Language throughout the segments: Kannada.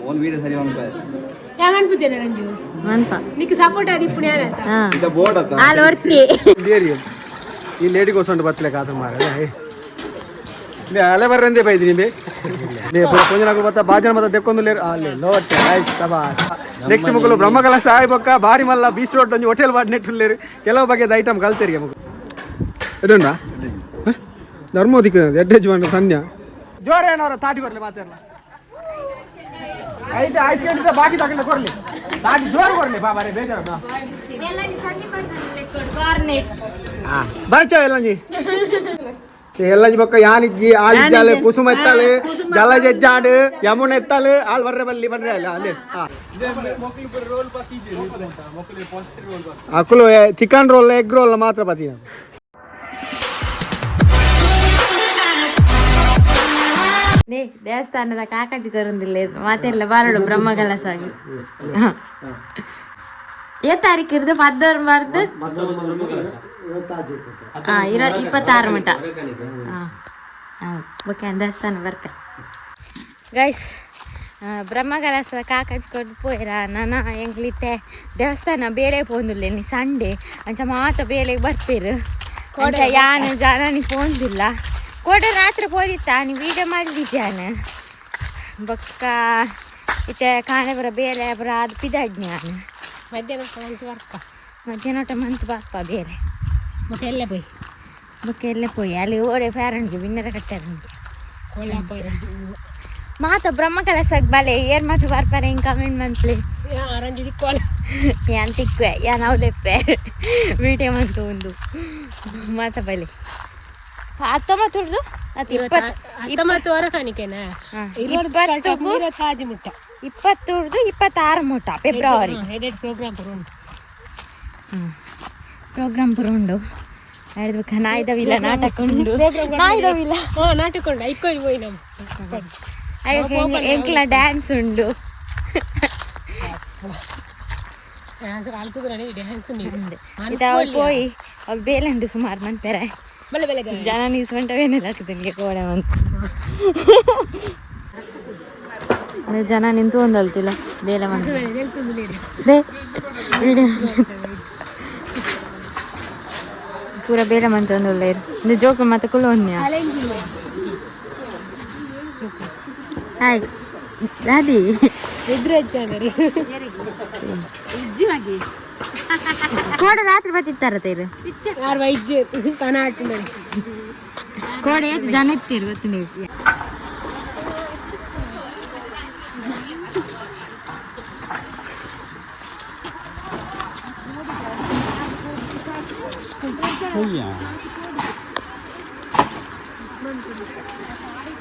ಓನ್ ವಿಡಿಯೋ ಸರಿ ಮಾಡ್ಬೇ ಯಾನ್ ಅನ್ಪುಜೆನ ರಂಜು ಅನ್ಪ ನಿಕ್ಕೆ ಸಪೋರ್ಟ್ ಆದಿ ಪುಣ್ಯ ಆತ ಇದ ಬೋರ್ಡ್ ಅತ್ತ ಆಲ್ ವರ್ತಿ ದೇರಿ ಈ ಲೇಡಿ ಕೋಸಂಡು ಬತ್ತಲೆ ಕಾತ ಮಾರೆ ನೇ ಅಲೆ ಬರ್ರಂದೆ ಬೈದಿ ನಿಂಬೆ ನೇ ಪುಂಜನಕ ಬತ್ತ ಬಾಜನ ಮತ ದೆಕ್ಕೊಂದು ಲೇರ್ ಅಲೆ ಲೋಟೆ ರೈಸ್ ಸಬಾಸ್ ನೆಕ್ಸ್ಟ್ ಮುಗಲು ಬ್ರಹ್ಮಕಲಶ ಆಯ್ ಬೊಕ್ಕ ಬಾರಿ ಮಲ್ಲ ಬೀಚ್ ರೋಡ್ ಒಂಜಿ ಹೋಟೆಲ್ ಬಾಡ್ ನೆಟ್ಟುಲ್ಲೇರು ಕೆಲವು ಬಗೆದ ಐಟಮ್ ಕಲ್ತೆರಿಗೆ ಮಗು ಎಡೋಣ ಧರ್ಮೋದಿಕ ಎಡ್ಡೆಜ್ ಬಂಡ ಸನ್ಯ ಜೋರ ಏನವರ ತಾಟಿ ಬರ್ಲಿ ಮಾತಾಡಲ್ಲ ಐತೆ ಐಸ್ ಗಂಟೆ ಬಾಕಿ ತಗೊಂಡು ಕೊಡ್ಲಿ ತಾಟಿ ಜೋರ ಕೊಡ್ಲಿ ಬಾಬಾರೆ ಬೇಜಾರ ಬರ್ಚ ಎಲ್ಲಂಜಿ ಎಲ್ಲಂಜಿ ಬೊಕ್ಕ ಯಾನಿಜ್ಜಿ ಆಲಿಜ್ಜಾಲೆ ಕುಸುಮ ಎತ್ತಾಳೆ ಜಲ ಜಜ್ಜಾಡು ಯಮುನ ಎತ್ತಾಳೆ ಆಲ್ ಬರ್ರೆ ಬಲ್ಲಿ ಬರ್ರೆ ಅಲ್ಲ ಅಲ್ಲೇ ಅಕ್ಕಲು ಚಿಕನ್ ರೋಲ್ ಎಗ್ ರೋಲ್ ಮಾತ್ರ ಬತ್ತಿ ದೇವಸ್ಥಾನದ ಕಾಕಾಜಿ ಕರುಂದಿಲ್ಲ ಮಾತೆಲ್ಲ ಬಾರಡು ಬ್ರಹ್ಮಕಲಶ ಆಗಿ ಏ ತಾರೀಕು ಇರ್ದು ಮದ್ದವ್ರ ಬಾರ್ದು 26 ಮಟ ಓಕೆ ದೇವಸ್ಥಾನ ಬರ್ತೆ ಗೈಸ್ ಬ್ರಹ್ಮಕಲಶದ ಕಾಕಾಜಿ ಕೊಟ್ಟು ಪೋಯ್ರ ನಾನು ಎಂಗ್ಲಿತ್ತೆ ದೇವಸ್ಥಾನ ಬೇರೆ ಪೋಂದುಲ್ಲೆ ನೀ ಸಂಡೆ ಅಂಚ ಮಾತ ಬೇಲೆಗೆ ಬರ್ಪೇರು ಕೊಂಚ ಯಾನು ಜನ ನೀ ಪೋಂದಿಲ್ಲ ಕೋಟೆ ರಾತ್ರಿ ಹೋದಿತ್ತ ನೀ ವೀಡಿಯೋ ಮಾಡಿದ್ಯಾನ ಬೊಕ್ಕ ಇತ್ತೆ ಕಾಣೆ ಬರ ಬೇರೆ ಬರ ಅದು ಪಿದಾಡ್ ನಾನು ಮಧ್ಯಾಹ್ನ ಮಂತ್ ಬಾಪ ಬೇರೆ ಮತ್ತೆ ಎಲ್ಲೇ போய் ಬೊಕ್ಕ ಎಲ್ಲೇ ಪೋಯಿ ಅಲ್ಲಿ ಓಡೆ ಫ್ಯಾರನ್ಗೆ ವಿನ್ನರ ಕಟ್ಟಾರ ಮಾತ ಬ್ರಹ್ಮಕಲಶಕ್ಕೆ ಬಲೆ ಏರ್ ಮಾತು ಬರ್ತಾರೆ ಹಿಂಗೆ ಕಮೆಂಟ್ ಮಂತ್ಲಿ ರಂಜು ದಿಕ್ಕೋಳ ಯಾನ್ ತಿಕ್ವೆ ಯಾನ್ ಅವಲೆಪ್ಪೆ ವಿಡಿಯೋ ಮಂತು ಒಂದು ಮಾತ ಬಲೆ 19 20 ಕಾಣಿಕೆನಾ 20 ಮುಟ್ಟ 26 ಮುಟ್ಟ ಫೆಬ್ರವರಿ ಪ್ರೋಗ್ರಾಮ್ ಬರೋಂಡು ಹೇಳ್ಬೇಕು ನಾಯ್ದವಿಲ್ಲ ನಾಟಕ ಉಂಡು ನಾಯ್ದವಿಲ್ಲ ನಾಟಕ ಉಂಡು ಐಕೋಯ್ ಹೋಯ್ ನಮ್ಮ ಎಂಕ್ಲ ಡ್ಯಾನ್ಸ್ ಉಂಡು పోయి అవి బేలండి సుమారు మంతేరా జన నీసుకుంటావేనే ಹಾಕಿದಂಗೆ ಕೋಡೆ ಅಂತ ಜನ ನಿಂತು ಒಂದಲ್ತಿಲ್ಲ ಬೇಲೆ ಮಂತ ಪೂರ ಬೇಲೆ ಮಂತ ಒಂದು ಒಳ್ಳೆ ಇದು ಜೋಕ ಮತ್ತೆ ಕುಲೋನ್ಯ ಹಾಯ್ ದಾದಿ ಕೋಡೆ ರಾತ್ರಿ ಬತ್ತಿತ್ತಾರ ತೇರು ಕೋಡೆ ಜನ ಇತ್ತೀರು ಗೊತ್ತು ನೀವು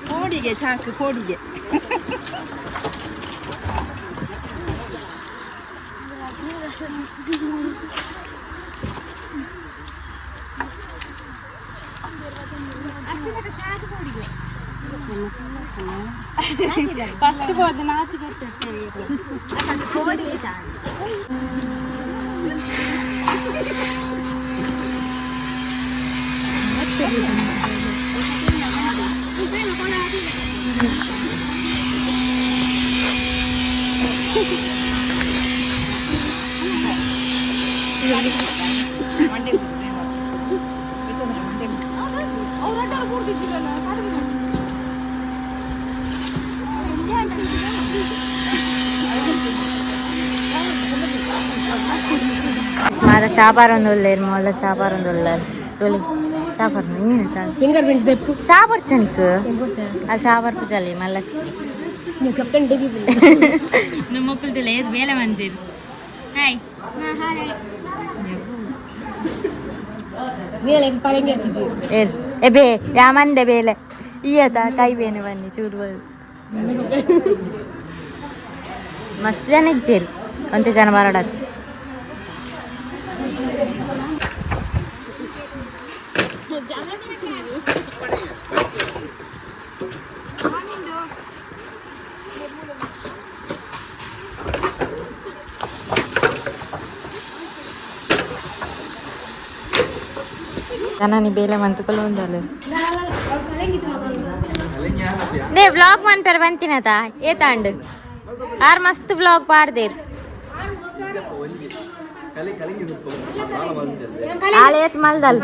ಕೋಡಿಗೆ ಚಾಕು ಕೋಡಿಗೆ ಫಸ್ಟ್ ಹೋದ ನಾಚಿ ಬರ್ತೇವೆ ಕೋಡಿಗೆ ಚಾಕು ಮಾದ ಚಾಪಾರ ಒಂದು ಒಳ್ಳೆರು ಮೊಲ್ಲ ಚಾಪಾರ ಒಂದು ಒಳ್ಳೆರು ತೊಲಿ ಚಾಪಾರ ನೀನು ಫಿಂಗರ್ ಪ್ರಿಂಟ್ ತೆಪ್ಪು ಚಾಪಾರ ಚನಿಕ್ ಅದು ಚಾಪಾರ ಪೂಜಾಲಿ ಮಲ್ಲ ನಮ್ಮ ಮಕ್ಕಳದಲ್ಲ ಏದು ಬೇಲೆ ಮಂದಿರು ಹಾಯ್ ಎಬೇ ಯಾಮಂದೆ ಬೇಲೆ ಈಯತ ಕೈ ಬೇನೆ ಬನ್ನಿ ಚೂರು ಮಸ್ತ್ ಜನ ಇಜ್ಜೇರು ಒಂತೆ ಜನ ಬರಡತ್ತು జనాన్ని బేలే మంతుకలు ఉండాలి నే బ్లాగ్ మంటారు వంతినత ఏ తాండు ಆರ್ ಮಸ್ತ್ ಬ್ಲಾಗ್ ಪಾಡ್ದೇರ್ ಆಲೇತ್ ಮಲ್ದಲ್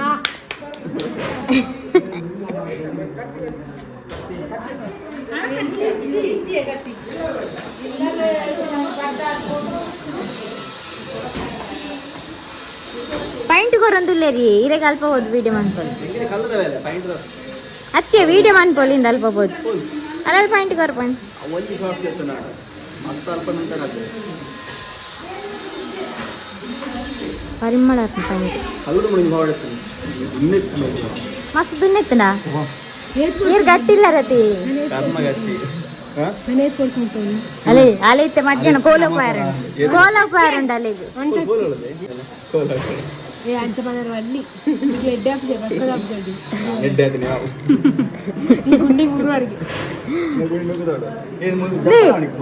ಪಾಯಿಂಟ್ ಕೊರಂದುಲ್ಲೇ ರೀ ಇರೆಗೆ ಅಲ್ಪ ಹೋದ್ ವಿಡಿಯೋ ಮಾಡ್ಕೊಳ್ಳಿ ಅದಕ್ಕೆ ವಿಡಿಯೋ ಮಾಡ್ಕೊಳ್ಳಿಂದ ಅಲ್ಪ ಹೋದ್ ಅದ್ರಲ್ಲಿ ಪಾಯಿಂಟ್ ಕೊರ ಪಾಯಿಂಟ್ ಪರಿಮಳ ಪಾಯಿಂಟ್ ಮಸ್ತ್ ದುನ್ನೆತ್ತನಾ ನೀರು ಗಟ್ಟಿಲ್ಲ ರತಿ ಅಲ್ಲೇ ಅಲ್ಲೈತೆ ಮಧ್ಯಾಹ್ನ ಕೋಲೋಪಾರುಂಡು ಅಲ್ಲಿಗೆ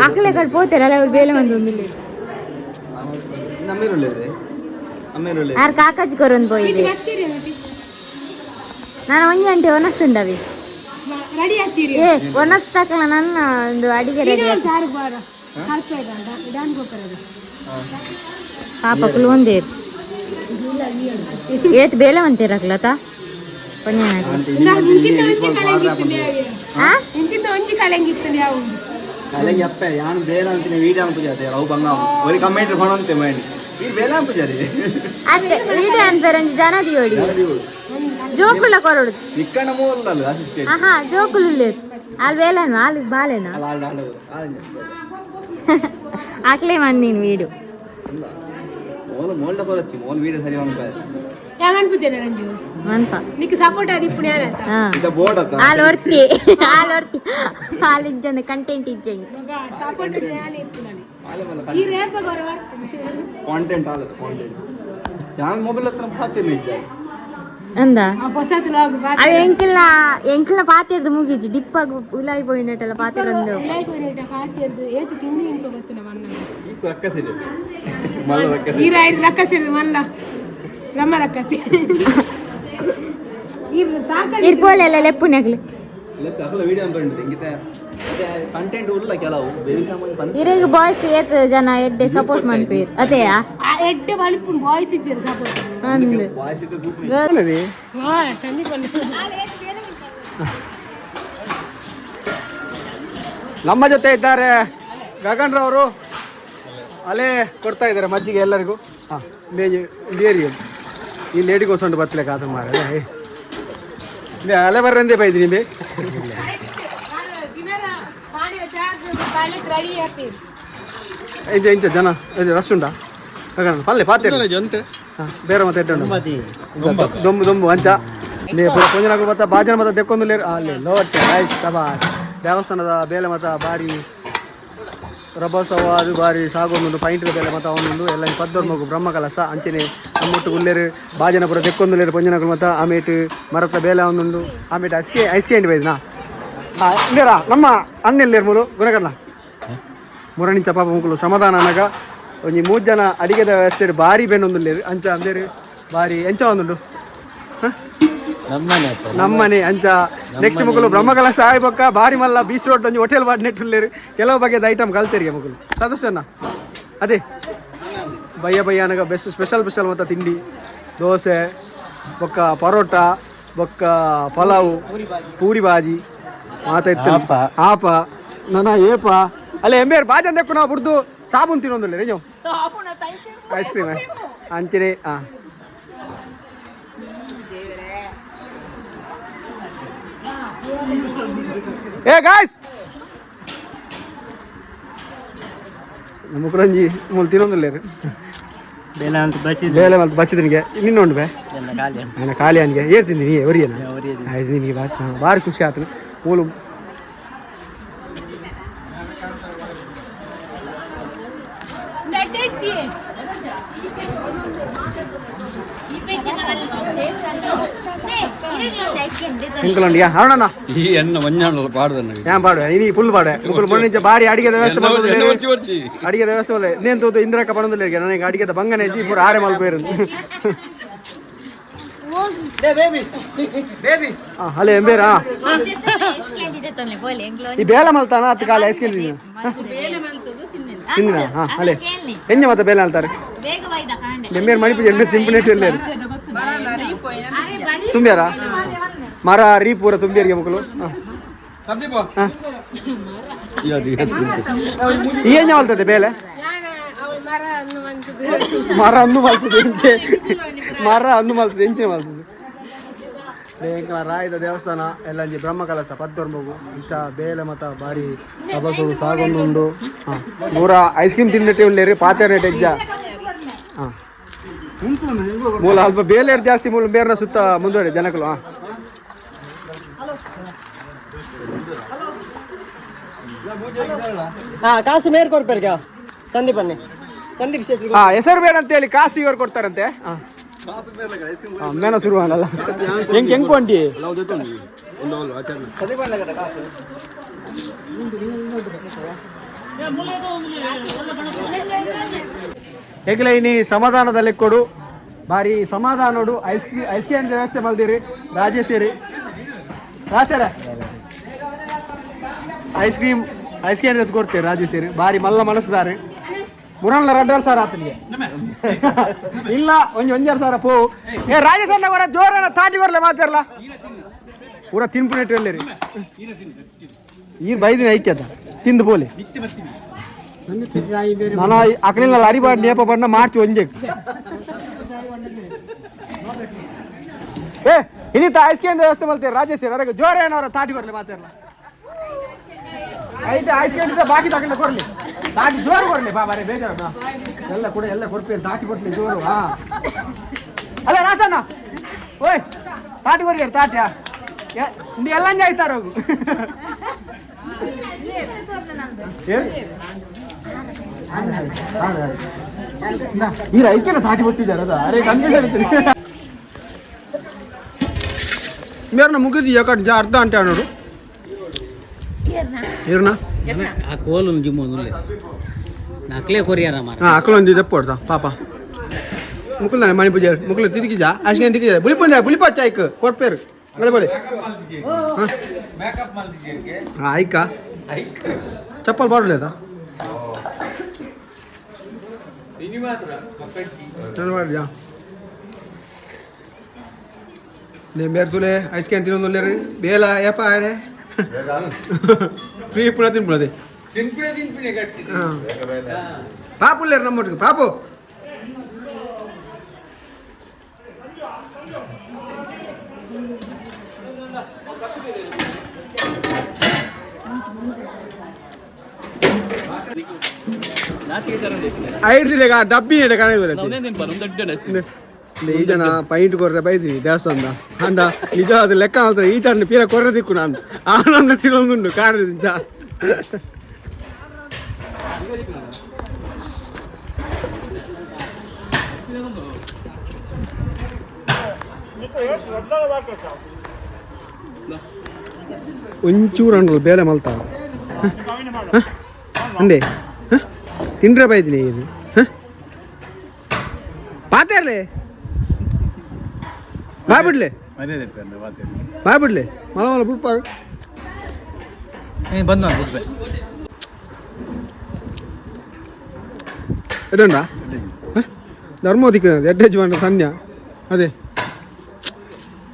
ಅಕ್ಕಲೆಗಳು పోతారు అలా వేల మంది ఉంది ಯಾರು ಕಾಕಾಜಿ ಕೊರೊಂದು పోయింది ನಾನು ಒಂಜಿ ಗಂಟೆ ಒನಸ್ತುಂಡವಿ ಏ ಒನಸ್ತಕಲ ನನ್ನ ಒಂದು ಅಡಿಗೆ ರೆಡಿ ಪಾಪಕ್ಕಲು ಒಂದೇ ಏಟ್ ಬೇಲೆ ಅಂತೀರಕ್ಲತ వీడియో అంటారు జనది ఓడి జోకుల కొరడు ఆహా జోకులు లేదు వాళ్ళు వేలేను వాళ్ళకి బాలేనా అట్లేమని నేను వీడు నీకు సపోర్ట్ అది ఇప్పుడు వాళ్ళు ఇచ్చింది కంటెంట్ ఇచ్చేయండి ಅಂದಾ ಅದು ಎಂಕ್ಲ ಪಾತಿರ್ದು ಮುಗಿಜಿ ಡಿಪ್ಪಾಗ ಉಲಾಯಿ ಪೋಯಿನಟ್ಟಲ್ಲ ಪಾತಿರೊಂದು ಇರ್ಪೋಲೆಲ್ಲ ಲೆಪ್ಪುನೆಗ್ಲಿ ಇರೆಗ್ ಬಾಯ್ಸ್ ಏತ್ ಜನ ಎಡ್ಡೆ ಸಪೋರ್ಟ್ ಮಾಡ್ಪೇರ್ ಅತೆಯಾ ಎಡ್ಡೆ ಬಲಿಪುನ್ ಬಾಯ್ಸ್ ಇಜ್ಜೆರ್ ಸಪೋರ್ಟ್ ಅಂದೆ ನಮ್ಮ ಜೊತೆ ಇದ್ದಾರೆ ಗಗನ್ ರವರು ಅಲೆ ಕೊಡ್ತಾ ಇದ್ದಾರೆ ಮಜ್ಜಿಗೆ ಎಲ್ಲರಿಗೂ ಡೇರಿ ಈ ಲೇಡಿಗೋಸ್ಕೊಂಡು ಬತ್ತಲೆ ಕಾತ ಮಾರ ಅಲೆ ಬರ್ರಂದೇ ಬೈದಿ ನಿಂಬೆ ಇಂಚ ಇಂಚ ಜನ ರಸ್ ಉಂಟಾ ಪಲ್ಲೆ ಪಾತೆ ಬೇರೆ ಮತ್ತೆ ದೊಂಬು ದೊಂಬು ಅಂಚ ಕೊಂಜನಾಗು ಮತ್ತ ಬಾಜನ ಮತ ತೆಕ್ಕೊಂದು ಅಲ್ಲಿ ಲೋಟೆ ರೈಸ್ ಸಬಾಸ್ ದೇವಸ್ಥಾನದ ಬೇಲೆ ಮತ ಬಾರಿ ರಭಸವ ಅದು ಬಾರಿ ಸಾಗೊಂದು ಪೈಂಟ್ ಬೇಲೆ ಮತ ಅವನೊಂದು ಎಲ್ಲ ಪದ್ದೋರ್ ಮಗು ಬ್ರಹ್ಮಕಲಶ ಅಂಚನೆ ನಮ್ಮೊಟ್ಟು ಉಲ್ಲೇರು ಬಾಜನಪುರ ತೆಕ್ಕೊಂದು ಪೊಂಜನಾಗು ಮತ ಆಮೇಟು ಮರತ ಬೇಲೆ ಅವನೊಂದು ಆಮೇಟು ಐಸ್ಕೆ ಎಂಡಿ ಬೈದಿನಾ ಇಲ್ಲೇರಾ ನಮ್ಮ ಅಣ್ಣೆಲ್ಲೇರು ಮೂರು ಗುಣಕರ್ಣ ಮುರಣಿಂಚ ಪಾಪ ಮುಕ್ಕಲು ಸಮಾಧಾನ ಅನ್ನಗ ಒಂಜಿ 3 ಜನ ಅಡಿಗೆದ ವ್ಯವಸ್ಥೆ ಬಾರಿ ಬೆನ್ನೊಂದುಲ್ಲೇರು ಅಂಚ ಅಂದೇರು ಬಾರಿ ಎಂಚ ಒಂದುಂಡು ನಮ್ಮನೆ ಅಂಚ ನೆಕ್ಸ್ಟ್ ಮುಕ್ಕಲು ಬ್ರಹ್ಮಕಲಶ ಆಯ್ ಪಕ್ಕ ಬಾರಿ ಮಲ್ಲ ಬೀಚ್ ರೋಡ್ ಒಂಜಿ ಹೋಟೆಲ್ ಬಾಡಿ ನೆಟ್ಟುಲ್ಲೇರು ಕೆಲವು ಬಗೆದ ಐಟಮ್ ಕಲ್ತೇರಿಗೆ ಮುಕ್ಕಲು ಸದಸ್ಯನ ಅದೇ ಬಯ್ಯ ಅನ್ನಗ ಬೆಸ್ಟ್ ಸ್ಪೆಷಲ್ ಮತ್ತು ತಿಂಡಿ ದೋಸೆ ಬೊಕ್ಕ ಪರೋಟ ಬೊಕ್ಕ ಪಲಾವು ಪೂರಿ ಬಾಜಿ ಮಾತ ಇತ್ತು ಆಪ ನನ ಏಪ ಅಲ್ಲೇ ಎಂಬೇರು ಬಾಜನ್ ತೆಕ್ಕು ನಾವು ಬಿಡ್ದು ಸಾಬೂನ್ ತಿನ್ನೊಂದಿಲ್ಲ ನೀವು ಐಸ್ ಕ್ರೀಮ್ ಅಂಚನೆ ಏ ಗಾಯ್ಸ್ ಮುಕ್ಕರಂಜಿ ಮೂಲ ತಿನ್ನೊಂದಿಲ್ಲ ಬೇಲೆ ಮಲ್ತು ಬಚ್ಚಿದನಿಗೆ ನಿನ್ನೊಂಡು ಬೇ ಖಾಲಿ ಅನ್ಗೆ ಏರ್ ತಿಂದಿನಿ ಒರಿಯನ ಆಯ್ತು ನಿನಗೆ ಭಾರಿ ಖುಷಿ ಆಯ್ತು ಮೂಲು ಇಂಕಲಂಡಿಯಾ ಅರುಣಣ್ಣ ಈ ಎಣ್ಣೆ ಮಂಜಾಣ ಪಾಡುದನ್ನ ഞാൻ പാടുവേ ഇനി ഫുൾ പാടുവേ മുക്കുൽ പൊണ്ണിച്ച ഭാര്യ അടിಗೆ ವ್ಯವಸ್ಥೆ ಮಾಡ್ತಿಲ್ಲ ಅಡಿಗೆ ವ್ಯವಸ್ಥೆ ಇಲ್ಲ ಇನ್ನೇನು ತೋತು ಇಂದ್ರಕ್ಕ ಪಣಂದಿಲ್ಲ ನನಗೆ ಅಡಿಗೆದ ಬಂಗನೆ ಜಿ ಪೂರ ಆರೆ ಮಲ್ಪೇರು ಅಲ್ಲೇ ಎಂಬೇರಾ ಈ ಬೇಲ ಮಲ್ತಾನ ಹತ್ತು ಕಾಲ ಐಸ್ ಕ್ರೀಮ್ ತಿಂದಿನ ಹಾಂ ಅಲ್ಲೇ ಎಂಜ ಮತ್ತೆ ಬೇಲೆ ಅಂತಾರೆ ನೆಮ್ಮೇರು ಮಣಿಪೂಜೆ ಎಣ್ಣೆ ತಿಂಪುನೆಟ್ಟು ಎಲ್ಲೇ ತುಂಬ್ಯಾರ ಮರ ರೀ ಪೂರ ತುಂಬಿಯರಿಗೆ ಮಕ್ಕಳು ಏನ್ ಯಾವಲ್ತದೆ ಬೇಲೆ ಮರ ಹಣ್ಣು ಮಲ್ತದೆ ಎಂಚೆ ಮರ ಹಣ್ಣು ಮಲ್ತದೆ ಎಂಚೆ ಮಲ್ತದೆ ಬೇಂಕಲ ರಾಯದ ದೇವಸ್ಥಾನ ಎಲ್ಲಂಜಿ ಬ್ರಹ್ಮಕಲಶ ಪದ್ದೊರ್ಮಗು ಇಂಚ ಬೇಲೆ ಮತ ಬಾರಿ ಕಬಸು ಸಾಗೊಂಡು ಉಂಡು ಹಾಂ ನೂರ ಐಸ್ ಕ್ರೀಮ್ ತಿನ್ನಟ್ಟೆ ಉಳ್ಳೇರಿ ಪಾತೆ ರೇಟ್ ಎಜ್ಜ ಹಾಂ ಮೂಲ ಅಲ್ಪ ಬೇಲೆ ಜಾಸ್ತಿ ಮೂಲ ಬೇರ್ನ ಸುತ್ತ ಮುಂದುವರೆ ಜನಗಳು ಹಾಂ ಕಾಸು ಮೇರ್ ಕೊಡ್ಬೇಕ ಸಂದೀಪ್ ಅನ್ನಿ ಸಂದೀಪ್ ಶೆಟ್ಟಿ ಹಾಂ ಹೆಸರು ಬೇಡ ಅಂತೇಳಿ ಕಾಸು ಇವರು ಕೊಡ್ತಾರಂತೆ ಹಾಂ ಮೇನ ಶುರು ಆಗಲ್ಲ ಹೆಂಗೆ ಹೆಂಗೆ ಕೊಂಡಿ ಹೇಗಿಲ್ಲ ಇನಿ ಸಮಾಧಾನದಲ್ಲಿ ಕೊಡು ಬಾರಿ ಸಮಾಧಾನೋಡು ಐಸ್ ಕ್ರೀಮ್ ವ್ಯವಸ್ಥೆ ಮಲ್ದಿರಿ ರಾಜೇಶ್ವರಿ ರಾಸರ ಐಸ್ ಕ್ರೀಮ್ ಕೊಡ್ತೇವೆ ರಾಜೇಶ್ವರಿ ಬಾರಿ ಮಲ್ಲ ಮನಸ್ಸುದಾರೆ ಮುರಲ್ಲ 2,000 ಆತನಿಗೆ ಇಲ್ಲ ಒಂಜಾರು ಸಾವಿರ ಪೋ ಏ ರಾಜೇಶ್ವರನ ಬರ ಜೋರನ ತಾಟಿ ಬರಲ್ಲ ಮಾತಾರಲ್ಲ ಪೂರ ತಿನ್ಪುನೆಟ್ಟು ಎಲ್ಲರಿ ಈ ಬೈದಿನ ಐಕ್ಯದ ತಿಂದು ಪೋಲಿ ನಾನು ಅಕಲಿಲ್ಲ ಅರಿಬಾಡ್ ನೇಪ ಬಣ್ಣ ಮಾಡ್ತಿ ಒಂಜೆ ಏ ಇನ್ನಿತ ಐಸ್ ಕ್ರೀಮ್ ವ್ಯವಸ್ಥೆ ಮಾಡ್ತೇವೆ ರಾಜೇಶ್ವರಿ ಅವರಿಗೆ ಜೋರ ಏನವರ ತಾಟಿ ಬರಲಿ ಮಾತಾರಲ್ಲ ಐತೆ ಐಸ್ ಕ್ರೀಮ್ ಬಾಕಿ ತಗೊಂಡು ಕೊಡ್ಲಿ ತಾಟಿ ಜೋರು ಕೊಡ್ಲಿ ಬಾಬಾರೆ ಬೇಜಾರ ಎಲ್ಲ ಕೊಡ್ತೀವಿ ತಾಟಿ ಕೊಡ್ಲಿ ಜೋರು ಹಾ ಅಲ್ಲ ರಾಸಣ್ಣ ಓಯ್ ತಾಟಿ ಕೊಡ್ಲಿ ತಾಟ್ಯಾ ನೀ ಎಲ್ಲಂಜ ಆಯ್ತಾರ ಹೋಗು ಈ ಐಕ್ಯನ ತಾಟಿ ಕೊಟ್ಟಿದ್ದಾರೆ ಅದ ಅರೆ ಕನ್ಫ್ಯೂಷನ್ ಇತ್ತು ಮೇರ್ನ ಮುಗಿದು ಯಾಕಂಡ್ ಅರ್ಧ ಗಂಟೆ ನೋಡು ಏರ್ನ ಆ ಕೋಲು ಜಿಮ್ಮೊಂದು ನಕ್ಲೆ ಕೊರಿಯಾರ ಮಾರ ಹಾಂ ಅಕ್ಕಲೊಂದು ದೆಪ್ಪೋಡ್ದ ಪಾಪ ಮುಕ್ಕಲ್ ಮಣಿ ಪೂಜೆ ಮುಕ್ಕಲು ತಿರುಗಿಜ ಅಷ್ಟೇ ತಿರುಗಿಜ ಬುಳಿಪ ಚಾಯ್ಕ್ ಕೊಡ್ಪೇರು ಬಲೆ ಬೋಲೆ ಹಾಂ ಐಕ ಚಪ್ಪಲ್ ಬಾಡಲೇದ ಮಾಡಿದ್ಯಾ ನೇ ಮೇರೆ ತುಲೆ ಐಸ್ ಕ್ಯಾನ್ ತಿನ್ನೊಂದು ಬೇಲ ಯಪ್ಪ ಆರೆ ಫ್ರೀ ಪುಣ ತಿನ್ಬಿಡದೆ ಪಾಪುಲ್ಲೇರು ನಮ್ಮೊಟ್ಟಿಗೆ ಪಾಪು ಐಡ್ದಿಲ್ಲ ಡಬ್ಬಿ ಈ ಜನ ಪೈಂಟ್ ಕೊರ್ರೆ ಬೈದೀನಿ ದೇವಸ್ಥಾನದ ಅಂಡ ನಿಜವಾದ ಲೆಕ್ಕ ಹೇಳ್ತಾರೆ ಈ ಜನ ಪೀರ ಕೊರ್ರೆ ದಿಕ್ಕು ನಾನು ಆನಂದ ನಟ್ಟಿಲೊಂದುಂಡು ಕಾರಣದಿಂದ ಒಂಚೂರು ಅಂಡಲ್ಲ ಬೇರೆ ಮಲ್ತಾವ ಅಂದೆ ತಿಂಡ್ರೆ ಬೈದೀನಿ ಇದು ಪಾತೇರ್ಲೆ ಬಾಯ್ಬಿಡ್ಲೆ ಬಾಯ್ಬಿಡ್ಲೆ ಮಲ ಮಲ ಬಿಡ್ಪಾರು ಬಂದು ಎಡಂಡ ಧರ್ಮೋದಿಕ್ಕ ಎಡ್ಡೆಜ್ಜಿ ಬಂಡ ಸನ್ಯ ಅದೇ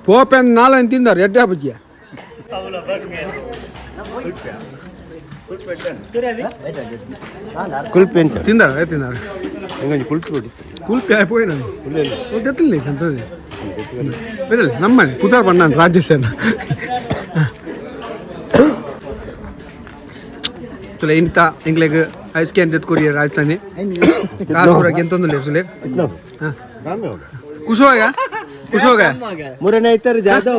ಪೋಪೆನ್ ನಾಲ್ಕು ತಿಂದಾರು ಎಡ್ಡೆ ಬಜ್ಜಿಯ ಕುಲ್ಪಿ ಅಂತ ತಿಂದಾರ ತಿಂದಾರ ಹೆಂಗಂಜಿ ಕುಲ್ಪಿ ಕುಲ್ಪಿ ಆಯ್ಪೋಯ್ ನಾನು ಗೊತ್ತಿಲ್ಲ ಅಂತದೆ ಬಿಡಲ್ಲ ನಮ್ಮನೆ ಕುದಾರ್ ಬಣ್ಣ ರಾಜೇಶನ ತುಲೆ ಇಂತ ಇಂಗ್ಲೆಗ್ ಐಸ್ ಕ್ಯಾನ್ ಜೊತೆ ಕೊರಿಯ ರಾಜಸ್ಥಾನಿ ಕಾಸೂರಾಗಿ ಎಂತೊಂದು ಸುಲೆ खुश हो गया मुरे नहीं तर ज्यादा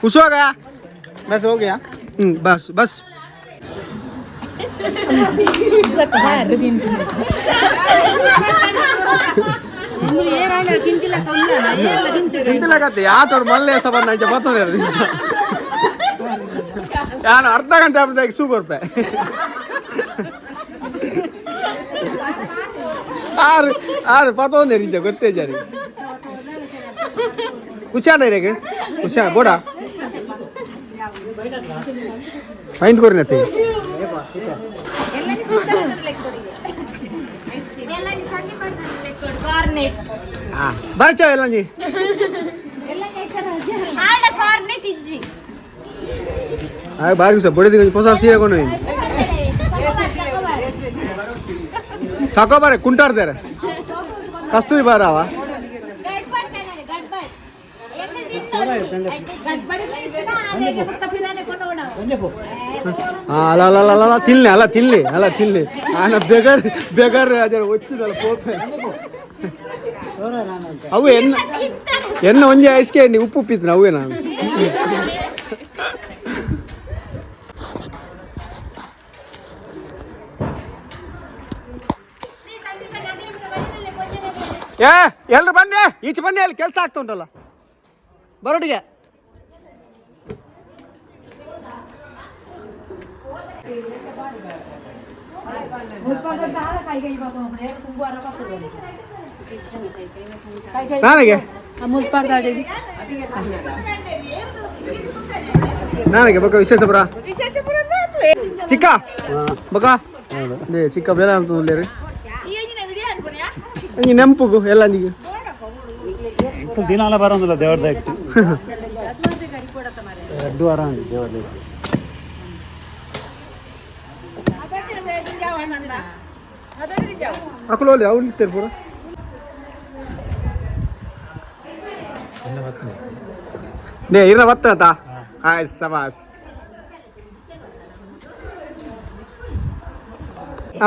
खुश हो गया बस हो गया बस ತಿಂತಿಲ್ಲಕತ್ತೆ ಆಟೋಡ್ ಮಲ್ಲೆ ಸಬನ್ ನಂಗೆ ಬರ್ತದೆ ನಾನು ಅರ್ಧ ಗಂಟೆ ಆಗ್ಬಿಟ್ಟು ಸೂಪರ್ ಆರು ಪತ್ತೊಂದೇ ನಿಜ ಗೊತ್ತೇ ಜಾರಿ ಕುಶಾಡ ರೇಗೆ ಕುಶಾಡ ಬೋಡ ಫೈನ್ ಕೊರಿನತ್ತೆ ಕಾರ್ನೆಟ್ ಬರ್ಚ ಎಲ್ಲಂಜಿ ಆಡ ಕಾರ್ನೆಟ್ ಇಜ್ಜಿ ಬಾರಿ ಸರ್ ಬಡಿದಿ ಹೊಸ ಸೀರೆ ಕೊಂಡು ತಕೋ ಬಾರೆ ಕುಂಟಾಡ್ತಾರೆ ಕಸ್ತೂರಿ ಬಾರವ ಅಲ್ಲ ತಿನ್ಲಿ ఆయన బెగర్ అదే వచ్చింది పోతే అవు ఎన్న ಒಂಜಿ ಐಸ್ಕೇಂಡಿ ಉಪ್ಪು ಉಪ್ಪಿತ್ತು ಅವೇ ನಾನು ಎಲ್ರು ಬನ್ನಿ ಈಚೆ ಬನ್ನಿ ಅಲ್ಲಿ ಕೆಲಸ ಆಗ್ತಾ ಉಂಟಲ್ಲ ಬರೋಡಿಗೆ ನನಗೆ ನನಗೆ ಬಕ್ಕ ವಿಶೇಷಪುರ ಚಿಕ್ಕ ಬಕ್ಕ ಚಿಕ್ಕ ಬೇರೆ ಅಂತ ನೆಂಪುಗು ಎಲ್ಲಂಜಿಗೆ ದಿನಾಲ ಬರೋದಿಲ್ಲ ದೇವ್ರದ ಎರಡು ವಾರ ದೇವ್ರದ ಅಕ್ಕಲೋಲಿ ಅವ್ರು ನಿಂತೇರು ಪೂರ ನೇ ಇರ ಬತ್ತತಾ ಆಯ್ತು ಸಬಾಸ್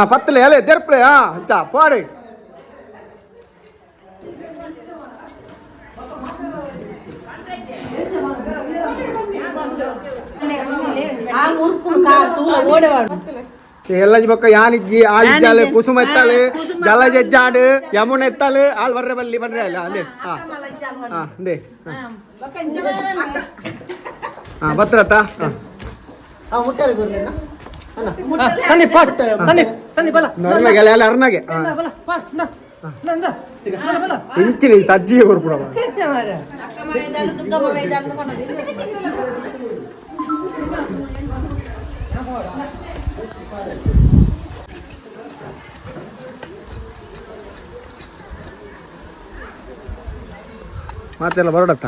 ಪತ್ತಲೆ ಎಲೆ ತೆರ್ಪ್ಲೆ ಚಾ ಪಾಡಿ ಎಲ್ಲಂಜಿ ಬೊಕ್ಕ ಯಾನಿಜ್ಜಿ ಆಲಿಜ್ಜಾಲೆ ಕುಸುಮ ಎತ್ತಾಲೆ ಜಲ ಜಜ್ಜಾಡು ಯಮುನ ಎತ್ತಾಲೆ ಆಲ್ ಬರ್ರೆ ಬಲ್ಲಿ ಬರ್ರೆ ಅಲ್ಲ ಅಂದೆ ಅಂದೆ ಬತ್ರತ ಅರ್ನಗೆ ಇಂಚಿನ ಸಜ್ಜಿಗೆ ಬರ್ಬಿಡ ಮಾತೆಲ್ಲ ಬರೋಡತ್ತ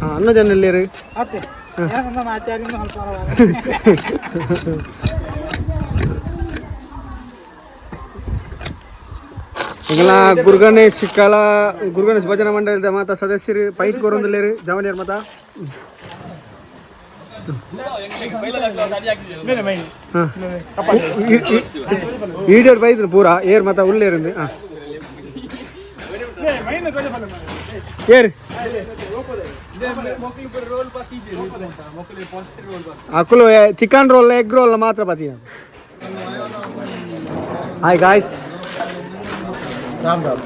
ಅನ್ನ ಜನ ಎಲ್ಲಿರಿ ಈಗೆಲ್ಲ ಗುರುಗಣೇಶ್ ಗುರುಗಣೇಶ್ ಭಜನಾ ಮಂಡಳದ ಮಾತಾ ಸದಸ್ಯರು ಪೈಟ್ ಕೊರೊಂದಿಲ್ಲೇರಿ ಜವನಿಯರ್ ಮಾತಾ ಈಡೇಡ್ ಬೈದ್ರು ಪೂರಾ ಏರ್ ಮಾತಾ ಉಳ್ಳೇರಿಂದು ಏರಿ ಅಕ್ಕಲು ಚಿಕನ್ ರೋಲ್ ಎಗ್ ರೋಲ್ ಮಾತ್ರ ಬತ್ತಿ ಹಾಯ್ ಗಾಯ್ಸ್ ರಾಮ್ ರಾಮ್